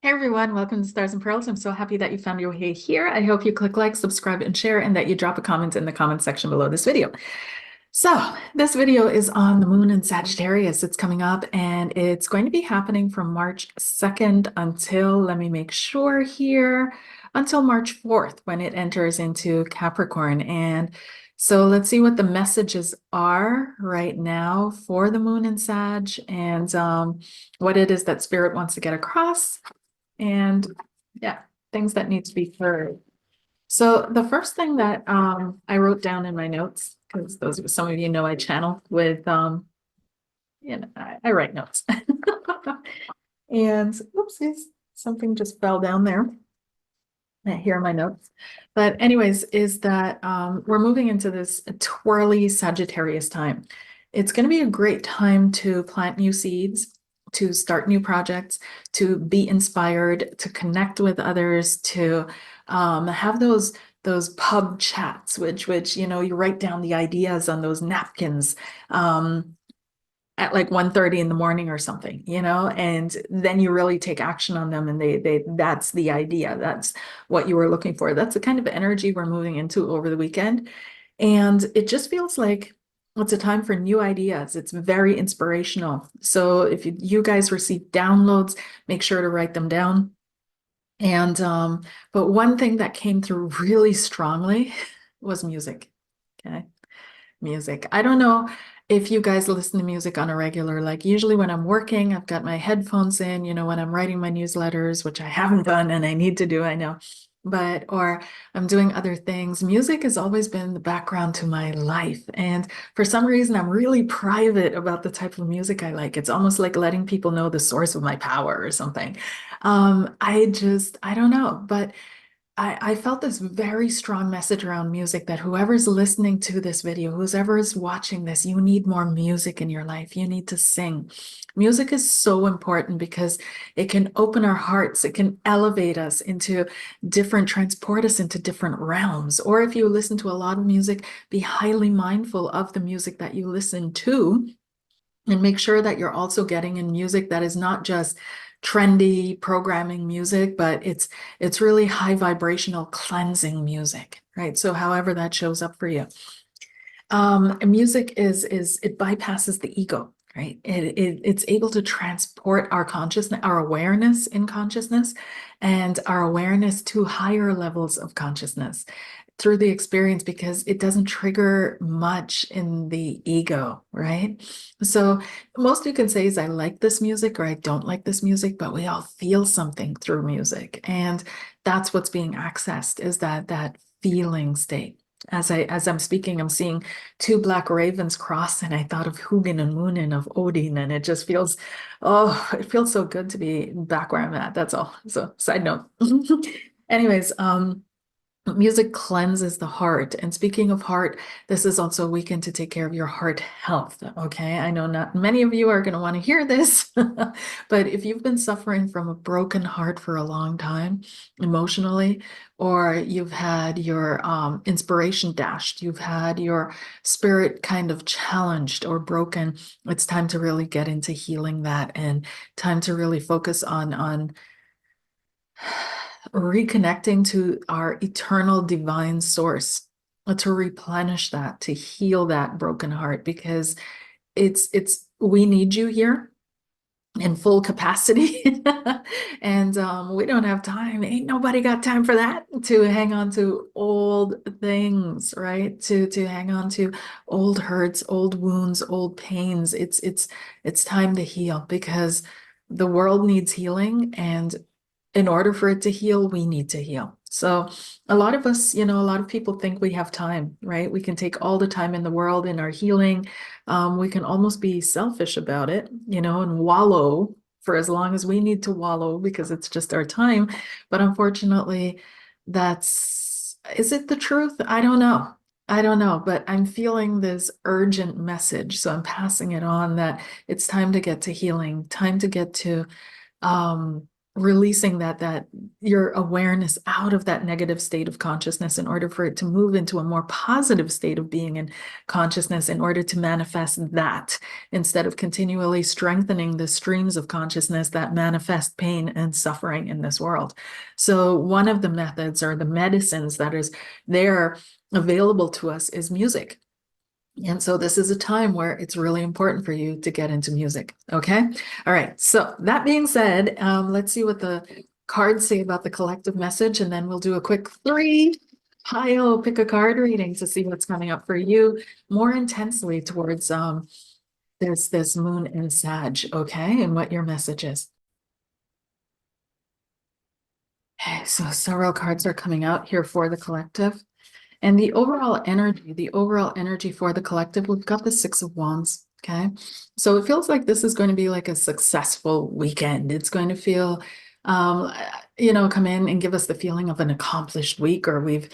Hey everyone, welcome to Stars and Pearls. I'm so happy that you found your way here. I hope you click like, subscribe, and share, and that you drop a comment in the comment section below this video. So, this video is on the moon in Sagittarius. It's coming up and it's going to be happening from March 2nd until, let me make sure here, until March 4th when it enters into Capricorn. And so let's see what the messages are right now for the moon in Sag and what it is that Spirit wants to get across. And yeah, things that need to be heard. So the first thing that I wrote down in my notes, because some of you know I channel with I write notes. And oopsies, something just fell down there. Here are my notes. But anyways, is that we're moving into this twirly Sagittarius time. It's going to be a great time to plant new seeds, to start new projects, to be inspired, to connect with others, to have those pub chats, which you write down the ideas on those napkins. At like 1:30 in the morning or something, and then you really take action on them and that's the idea. That's what you were looking for. That's the kind of energy we're moving into over the weekend. And it just feels like it's a time for new ideas. It's very inspirational. So if you guys receive downloads, make sure to write them down. And but one thing that came through really strongly was music. Okay. Music. I don't know if you guys listen to music on a regular, like usually when I'm working, I've got my headphones in, when I'm writing my newsletters, which I haven't done and I need to do, I know. Or I'm doing other things. Music has always been the background to my life. And for some reason, I'm really private about the type of music I like. It's almost like letting people know the source of my power or something. I don't know, but I felt this very strong message around music that whoever's listening to this video, whoever is watching this, you need more music in your life. You need to sing. Music is so important because it can open our hearts. It can elevate us into transport us into different realms. Or if you listen to a lot of music, be highly mindful of the music that you listen to and make sure that you're also getting in music that is not just trendy programming music, but it's really high vibrational cleansing music, right? So however that shows up for you. Music is it bypasses the ego, right? It's able to transport our consciousness, our awareness in consciousness, and our awareness to higher levels of consciousness through the experience because it doesn't trigger much in the ego, right? So most you can say is I like this music or I don't like this music, but we all feel something through music. And that's what's being accessed is that feeling state. As I'm speaking, I'm seeing two black ravens cross, and I thought of Hugin and Munin of Odin, and it just feels, oh, it feels so good to be back where I'm at. That's all. So side note. Anyways, music cleanses the heart. And speaking of heart, this is also a weekend to take care of your heart health. Okay. I know not many of you are going to want to hear this, but if you've been suffering from a broken heart for a long time emotionally, or you've had your inspiration dashed, you've had your spirit kind of challenged or broken, it's time to really get into healing that and time to really focus on reconnecting to our eternal divine source, to replenish that, to heal that broken heart, because we need you here in full capacity. And we don't have time. Ain't nobody got time for that, to hang on to old things, right? To hang on to old hurts, old wounds, old pains. It's time to heal because the world needs healing, and in order for it to heal, we need to heal. So a lot of us, a lot of people think we have time, right? We can take all the time in the world in our healing. We can almost be selfish about it, and wallow for as long as we need to wallow because it's just our time. But unfortunately, is it the truth? I don't know. I don't know, but I'm feeling this urgent message. So I'm passing it on that it's time to get to healing, time to get to releasing that your awareness out of that negative state of consciousness in order for it to move into a more positive state of being in consciousness in order to manifest that instead of continually strengthening the streams of consciousness that manifest pain and suffering in this world. So one of the methods or the medicines that is there available to us is music. And so this is a time where it's really important for you to get into music. Okay. All right. So that being said, let's see what the cards say about the collective message, and then we'll do a quick three pile, pick a card reading to see what's coming up for you more intensely towards this moon in Sag. Okay. And what your message is. Okay. So several cards are coming out here for the collective. And the overall energy for the collective, we've got the Six of Wands. Okay. So it feels like this is going to be like a successful weekend. It's going to feel, um, come in and give us the feeling of an accomplished week, or we've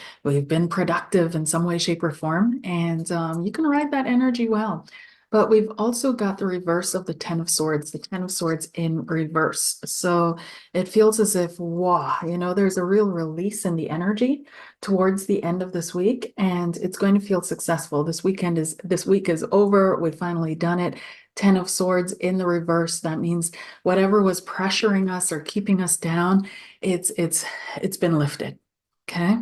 been productive in some way, shape, or form. And you can ride that energy well. But we've also got the reverse of the Ten of Swords, the Ten of Swords in reverse. So it feels as if, wow, there's a real release in the energy towards the end of this week, and it's going to feel successful. This week is over. We've finally done it. Ten of Swords in the reverse. That means whatever was pressuring us or keeping us down, it's been lifted. Okay.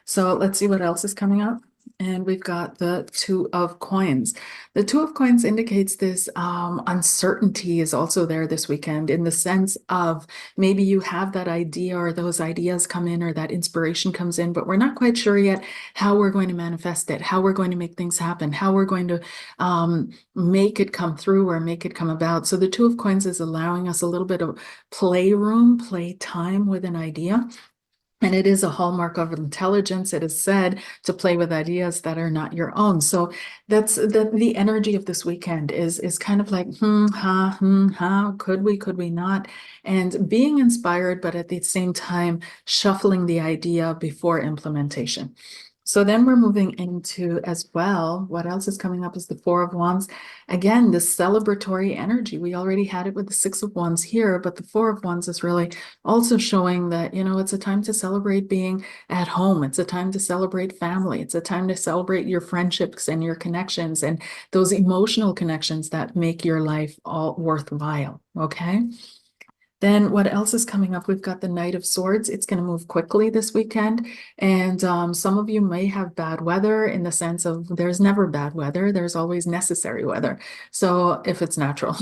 So let's see what else is coming up. And we've got the Two of Coins. The Two of Coins indicates this uncertainty is also there this weekend, in the sense of maybe you have that idea or those ideas come in or that inspiration comes in, but we're not quite sure yet how we're going to manifest it, how we're going to make things happen, how we're going to make it come through or make it come about. So the Two of Coins is allowing us a little bit of playroom, play time with an idea. And it is a hallmark of intelligence. It is said to play with ideas that are not your own. So that's the energy of this weekend is kind of like, could we not? And being inspired, but at the same time, shuffling the idea before implementation. So then we're moving into, as well, what else is coming up is the Four of Wands. Again, this celebratory energy. We already had it with the Six of Wands here, but the Four of Wands is really also showing that, it's a time to celebrate being at home. It's a time to celebrate family. It's a time to celebrate your friendships and your connections and those emotional connections that make your life all worthwhile. Okay. Then what else is coming up? We've got the Knight of Swords. It's going to move quickly this weekend. And some of you may have bad weather, in the sense of there's never bad weather. There's always necessary weather. So if it's natural,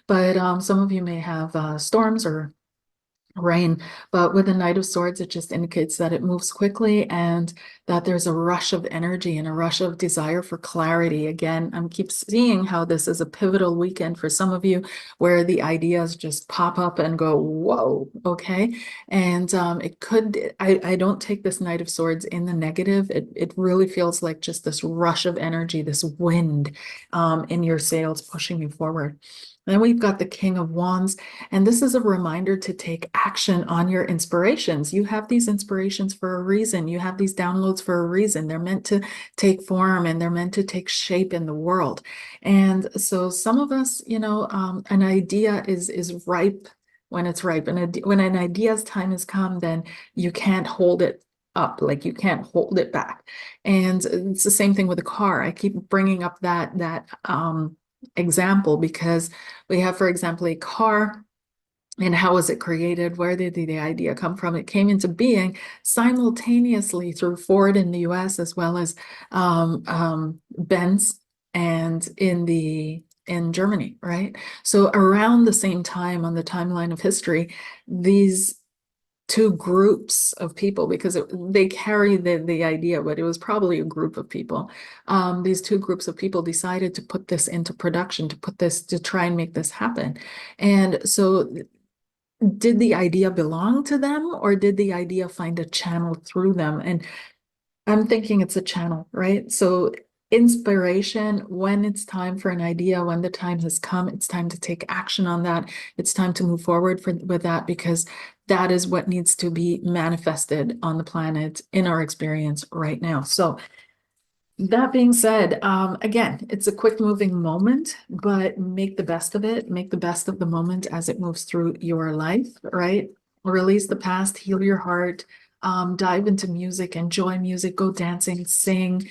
but some of you may have storms or rain. But with the Knight of Swords, it just indicates that it moves quickly and that there's a rush of energy and a rush of desire for clarity. Again, I'm keep seeing how this is a pivotal weekend for some of you, where the ideas just pop up and go, whoa, okay. And I don't take this Knight of Swords in the negative. It really feels like just this rush of energy, this wind in your sails pushing you forward. Then we've got the King of Wands, and this is a reminder to take action on your inspirations. You have these inspirations for a reason. You have these downloads for a reason. They're meant to take form and they're meant to take shape in the world. And so some of us, an idea is ripe when it's ripe. And when an idea's time has come, then you can't hold it up, like you can't hold it back. And it's the same thing with a car. I keep bringing up that example because we have, for example, a car. And how was it created? Where did the idea come from? It came into being simultaneously through Ford in the US, as well as Benz and in Germany, right? So around the same time on the timeline of history, these two groups of people, because they carry the idea, but it was probably a group of people. These two groups of people decided to put this into production, to try and make this happen. And so did the idea belong to them, or did the idea find a channel through them? And I'm thinking it's a channel, right? So inspiration, when it's time for an idea, when the time has come, it's time to take action on that. It's time to move forward with that, because that is what needs to be manifested on the planet in our experience right now. So that being said, again, it's a quick moving moment, but make the best of it. Make the best of the moment as it moves through your life, right? release the past, heal your heart, dive into music, enjoy music, go dancing, sing,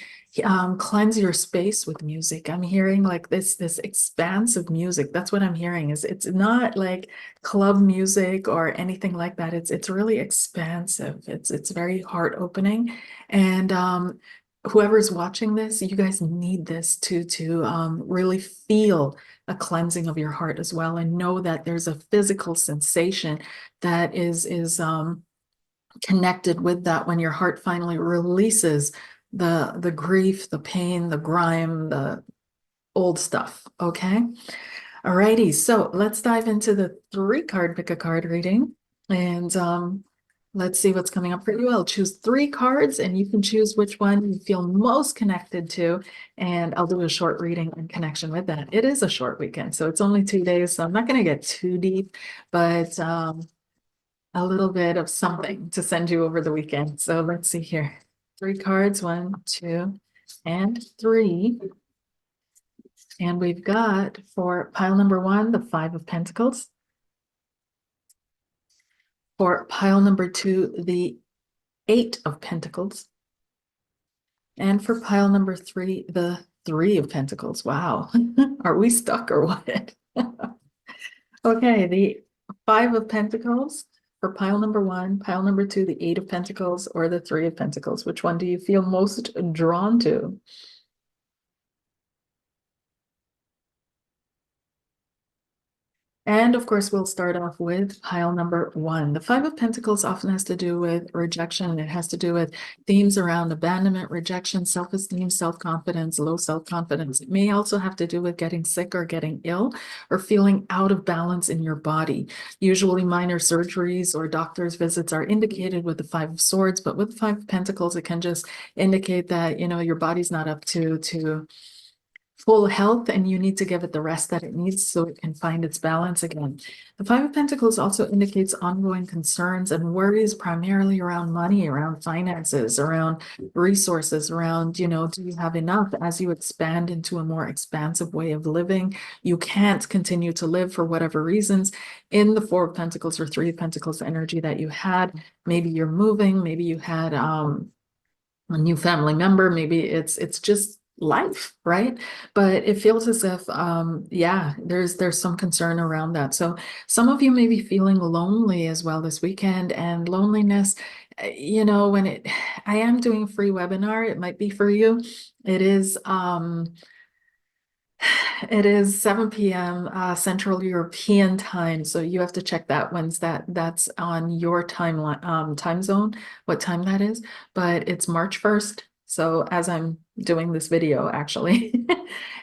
cleanse your space with music. I'm hearing like this expansive music. That's what I'm hearing. Is it's not like club music or anything like that. It's really expansive. It's very heart opening. And whoever's watching this, you guys need this to really feel a cleansing of your heart as well, and know that there's a physical sensation that is connected with that when your heart finally releases the grief, the pain, the grime, the old stuff. Okay. Alrighty, so let's dive into the 3 card pick a card reading, and let's see what's coming up for you. I'll choose 3 cards, and you can choose which one you feel most connected to, and I'll do a short reading in connection with that. It is a short weekend, so it's only 2 days, so I'm not going to get too deep, but a little bit of something to send you over the weekend. So let's see here. 3 cards, 1, 2, and 3. And we've got for pile number 1, the 5 of Pentacles. For pile number 2, the 8 of Pentacles. And for pile number 3, the 3 of Pentacles. Wow. Are we stuck or what? Okay, the 5 of Pentacles for pile number 1, pile number 2, the 8 of Pentacles, or the 3 of Pentacles. Which one do you feel most drawn to? And of course, we'll start off with pile number 1. The 5 of Pentacles often has to do with rejection. It has to do with themes around abandonment, rejection, self-esteem, self-confidence, low self-confidence. It may also have to do with getting sick or getting ill or feeling out of balance in your body. Usually minor surgeries or doctor's visits are indicated with the 5 of Swords, but with the 5 of Pentacles, it can just indicate that, your body's not up to full health, and you need to give it the rest that it needs so it can find its balance again. The 5 of Pentacles also indicates ongoing concerns and worries, primarily around money, around finances, around resources, around, do you have enough? As you expand into a more expansive way of living, you can't continue to live for whatever reasons in the 4 of Pentacles or 3 of Pentacles energy that you had. Maybe you're moving, maybe you had a new family member, maybe it's just life, right? But it feels as if yeah, there's some concern around that. So some of you may be feeling lonely as well this weekend, and loneliness, when I am doing a free webinar, it might be for you. It is 7 p.m. Central European time, so you have to check that once that's on your time zone, what time that is. But it's March 1st, so as I'm doing this video, actually,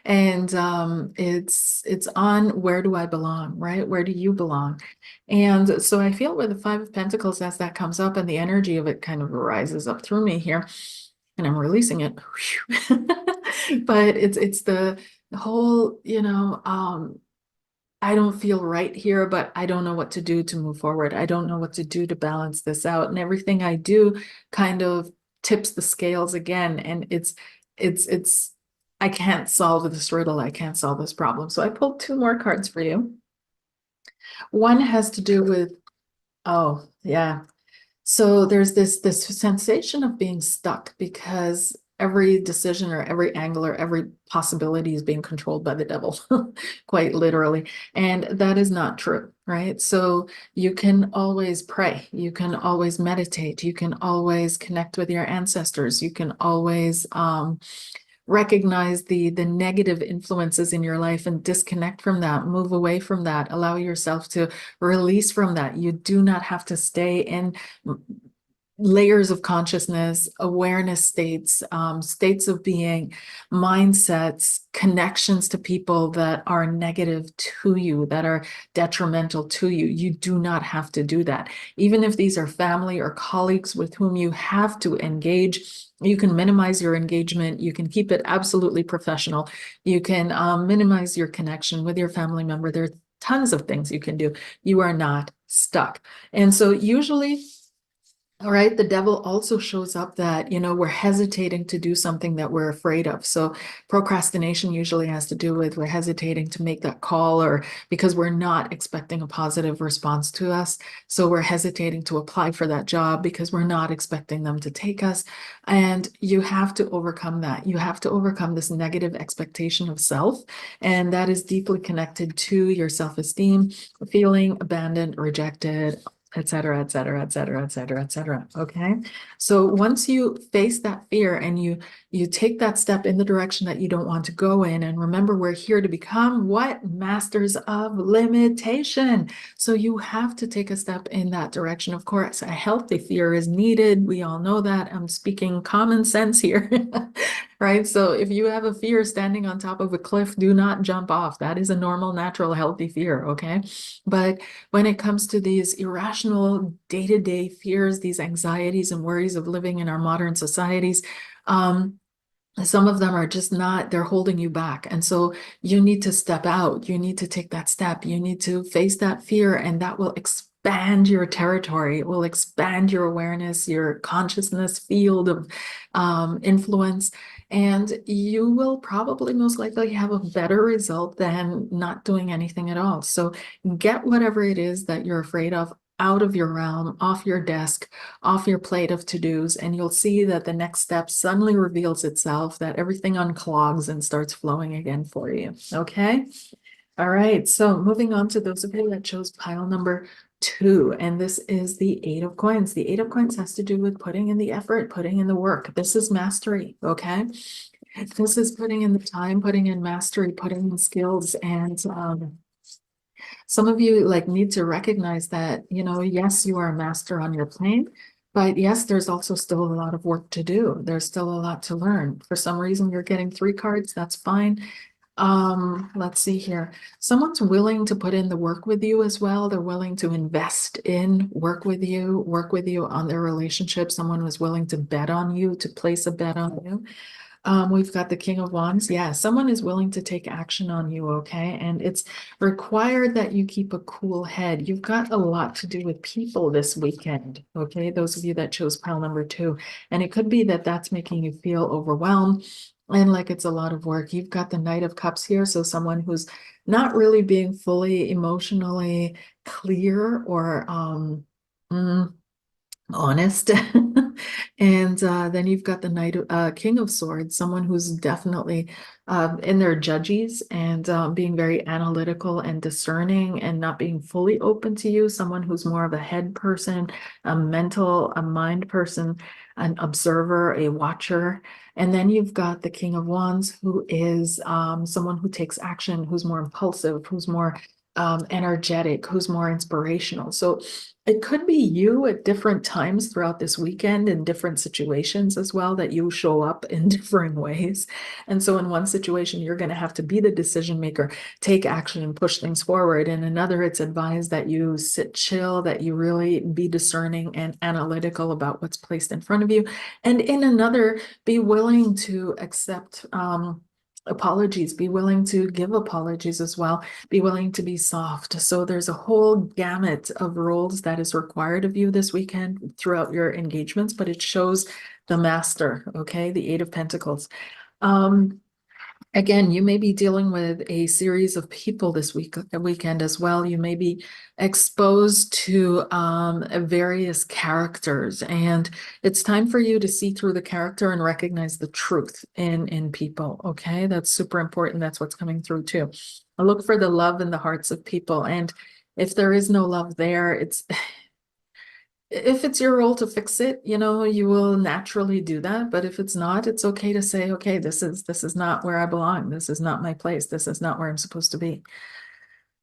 and it's on Where Do I Belong, right? Where do you belong? And so I feel with the 5 of Pentacles, as that comes up and the energy of it kind of rises up through me here, and I'm releasing it. But it's the whole, I don't feel right here, but I don't know what to do to move forward. I don't know what to do to balance this out. And everything I do kind of tips the scales again. And it's, I can't solve this riddle. I can't solve this problem. So I pulled 2 more cards for you. One has to do with, oh, yeah. So there's this sensation of being stuck because every decision or every angle or every possibility is being controlled by the devil, quite literally. And that is not true, right? So you can always pray, you can always meditate, you can always connect with your ancestors, you can always recognize the negative influences in your life and disconnect from that, move away from that, allow yourself to release from that. You do not have to stay in layers of consciousness, awareness states, states of being, mindsets, connections to people that are negative to you, that are detrimental to you. You do not have to do that. Even if these are family or colleagues with whom you have to engage, you can minimize your engagement. You can keep it absolutely professional. You can minimize your connection with your family member. There are tons of things you can do. You are not stuck. And so usually All right, the devil also shows up that, we're hesitating to do something that we're afraid of. So procrastination usually has to do with we're hesitating to make that call or because we're not expecting a positive response to us. So we're hesitating to apply for that job because we're not expecting them to take us. And you have to overcome that. You have to overcome this negative expectation of self. And that is deeply connected to your self-esteem, feeling abandoned, rejected, et cetera, et cetera, et cetera, et cetera, et cetera. Okay. So once you face that fear and you take that step in the direction that you don't want to go in, and remember, we're here to become what? Masters of limitation. So you have to take a step in that direction. Of course, a healthy fear is needed. We all know that. I'm speaking common sense here. Right? So if you have a fear standing on top of a cliff, do not jump off. That is a normal, natural, healthy fear. Okay. But when it comes to these irrational day-to-day fears, these anxieties and worries of living in our modern societies, some of them are just not, they're holding you back. And so you need to step out. You need to take that step. You need to face that fear, and that will expand your territory. It will expand your awareness, your consciousness field of influence. And you will probably most likely have a better result than not doing anything at all. So get whatever it is that you're afraid of out of your realm, off your desk, off your plate of to-dos, and you'll see that the next step suddenly reveals itself, that everything unclogs and starts flowing again for you. Okay. All right. So moving on to those of you that chose pile number 2, and this is the 8 of Coins. The 8 of Coins has to do with putting in the effort, putting in the work. This is mastery. Okay. This is putting in the time, putting in mastery, putting in skills, and some of you like need to recognize that, yes, you are a master on your plane, but yes, there's also still a lot of work to do. There's still a lot to learn. For some reason, you're getting 3 cards. That's fine. Let's see here. Someone's willing to put in the work with you as well. They're willing to invest in work with you on their relationship. Someone was willing to bet on you, to place a bet on you. We've got the King of Wands. Yeah, someone is willing to take action on you, okay? And it's required that you keep a cool head. You've got a lot to do with people this weekend, okay? Those of you that chose pile number 2. And it could be that that's making you feel overwhelmed and like it's a lot of work. You've got the Knight of Cups here, so someone who's not really being fully emotionally clear or honest. And then you've got the King of Swords, someone who's definitely in their judges and being very analytical and discerning and not being fully open to you, someone who's more of a head person, a mind person, an observer, a watcher. And then you've got the King of Wands, who is someone who takes action, who's more impulsive, who's more energetic, who's more inspirational. So it could be you at different times throughout this weekend in different situations as well, that you show up in different ways. And so in one situation, you're going to have to be the decision maker, take action and push things forward. In another, it's advised that you sit chill, that you really be discerning and analytical about what's placed in front of you. And in another, be willing to accept apologies, be willing to give apologies as well, be willing to be soft. So there's a whole gamut of roles that is required of you this weekend throughout your engagements, but it shows the master, okay? The 8 of Pentacles. Again, you may be dealing with a series of people this weekend as well. You may be exposed to various characters, and it's time for you to see through the character and recognize the truth in people. Okay, that's super important. That's what's coming through too. I look for the love in the hearts of people, and if there is no love there, if it's your role to fix it, you will naturally do that. But if it's not, it's okay to say, okay, this is not where I belong. This is not my place. This is not where I'm supposed to be.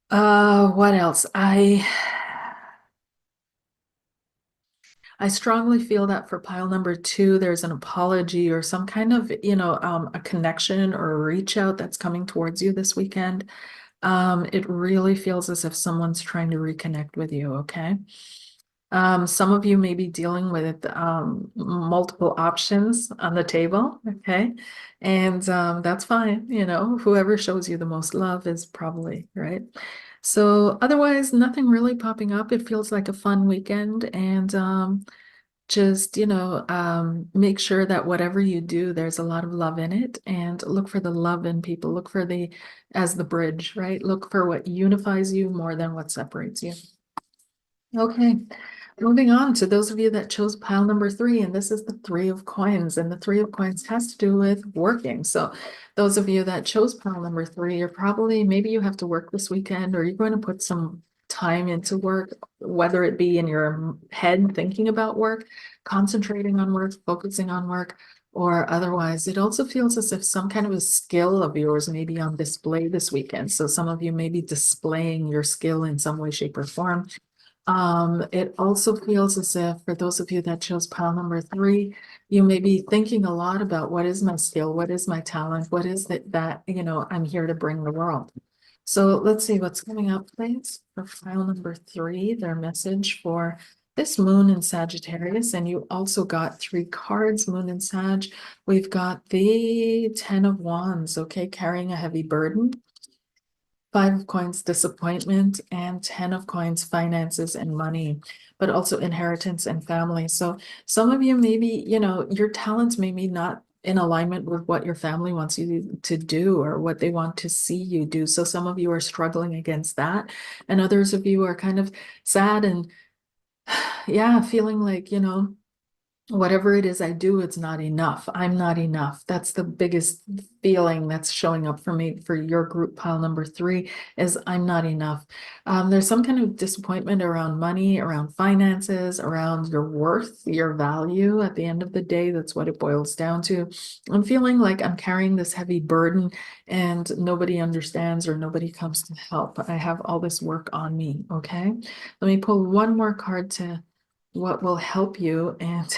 What else? I strongly feel that for pile number 2, there's an apology or some kind of, a connection or a reach out that's coming towards you this weekend. It really feels as if someone's trying to reconnect with you, okay? Some of you may be dealing with multiple options on the table, okay? And that's fine, whoever shows you the most love is probably, right? So otherwise, nothing really popping up. It feels like a fun weekend, and just, make sure that whatever you do, there's a lot of love in it, and look for the love in people. Look for as the bridge, right? Look for what unifies you more than what separates you. Okay, moving on to those of you that chose pile number 3, and this is the 3 of coins, and the 3 of coins has to do with working. So those of you that chose pile number 3, you're probably, maybe you have to work this weekend, or you're going to put some time into work, whether it be in your head thinking about work, concentrating on work, focusing on work, or otherwise. It also feels as if some kind of a skill of yours may be on display this weekend. So some of you may be displaying your skill in some way, shape, or form. It also feels as if for those of you that chose pile number 3, you may be thinking a lot about what is my skill, what is my talent, what is it that, I'm here to bring the world. So let's see what's coming up, please, for pile number 3, their message for this moon in Sagittarius. And you also got 3 cards, moon and Sag. We've got the 10 of Wands, okay, carrying a heavy burden. 5 of coins, disappointment, and 10 of coins, finances and money, but also inheritance and family. So some of you, maybe, your talents may be not in alignment with what your family wants you to do or what they want to see you do. So some of you are struggling against that. And others of you are kind of sad and yeah, feeling like, whatever it is I do, it's not enough. I'm not enough. That's the biggest feeling that's showing up for me for your group pile number 3 is I'm not enough. There's some kind of disappointment around money, around finances, around your worth, your value. At the end of the day, that's what it boils down to. I'm feeling like I'm carrying this heavy burden and nobody understands or nobody comes to help. I have all this work on me. Okay. Let me pull one more card to what will help you, and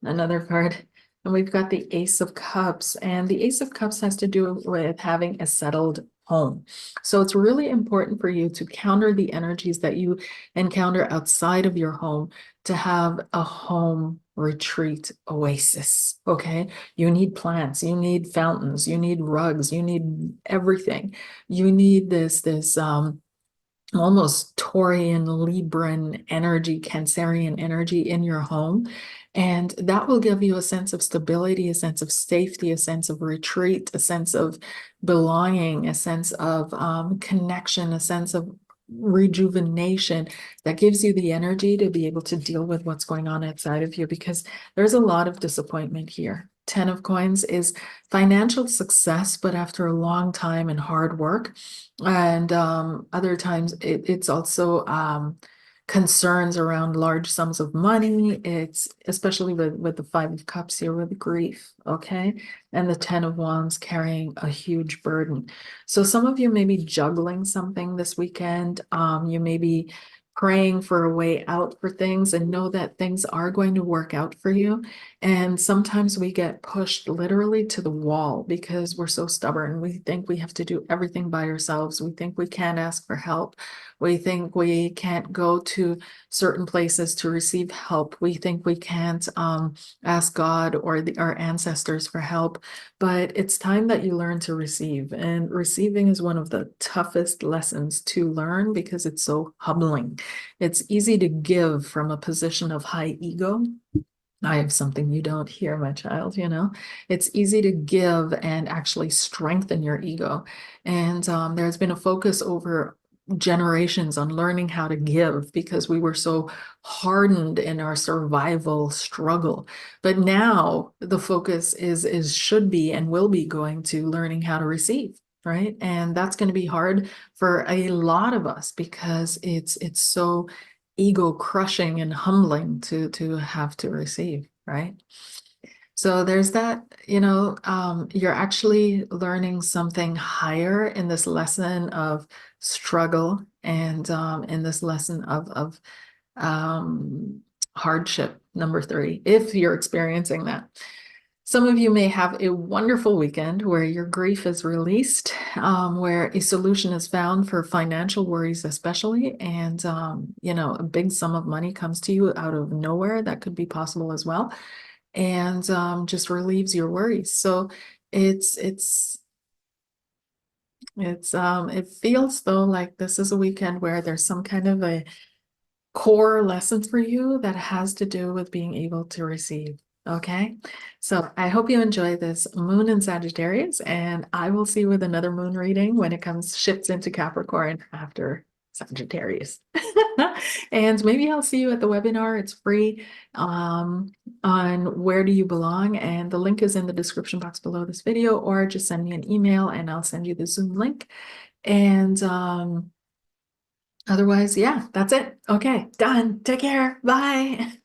another card. And we've got the Ace of Cups, and the Ace of Cups has to do with having a settled home. So it's really important for you to counter the energies that you encounter outside of your home to have a home retreat oasis. Okay, you need plants, you need fountains, you need rugs, you need everything. You need this almost Taurian, Libran energy, Cancerian energy in your home. And that will give you a sense of stability, a sense of safety, a sense of retreat, a sense of belonging, a sense of connection, a sense of rejuvenation that gives you the energy to be able to deal with what's going on outside of you, because there's a lot of disappointment here. 10 of coins is financial success, but after a long time and hard work. And other times it's also concerns around large sums of money. It's especially with the 5 of cups here with grief, okay? And the 10 of wands carrying a huge burden. So some of you may be juggling something this weekend. You may be praying for a way out for things and know that things are going to work out for you. And sometimes we get pushed literally to the wall because we're so stubborn. We think we have to do everything by ourselves. We think we can't ask for help. We think we can't go to certain places to receive help. We think we can't ask God or our ancestors for help. But it's time that you learn to receive. And receiving is one of the toughest lessons to learn because it's so humbling. It's easy to give from a position of high ego. I have something you don't hear, my child, It's easy to give and actually strengthen your ego. And there's been a focus over generations on learning how to give because we were so hardened in our survival struggle. But now the focus is should be and will be going to learning how to receive. Right. And that's going to be hard for a lot of us because it's so ego crushing and humbling to have to receive, right? So there's that, you're actually learning something higher in this lesson of struggle and in this lesson of hardship, number 3, if you're experiencing that. Some of you may have a wonderful weekend where your grief is released, where a solution is found for financial worries, especially, and a big sum of money comes to you out of nowhere. That could be possible as well, and just relieves your worries. So it feels though like this is a weekend where there's some kind of a core lesson for you that has to do with being able to receive. Okay, so I hope you enjoy this moon in Sagittarius, and I will see you with another moon reading when it comes shifts into Capricorn after Sagittarius. And maybe I'll see you at the webinar. It's free on where do you belong, and the link is in the description box below this video, or just send me an email and I'll send you the Zoom link. And otherwise, yeah, that's it. Okay, done. Take care. Bye.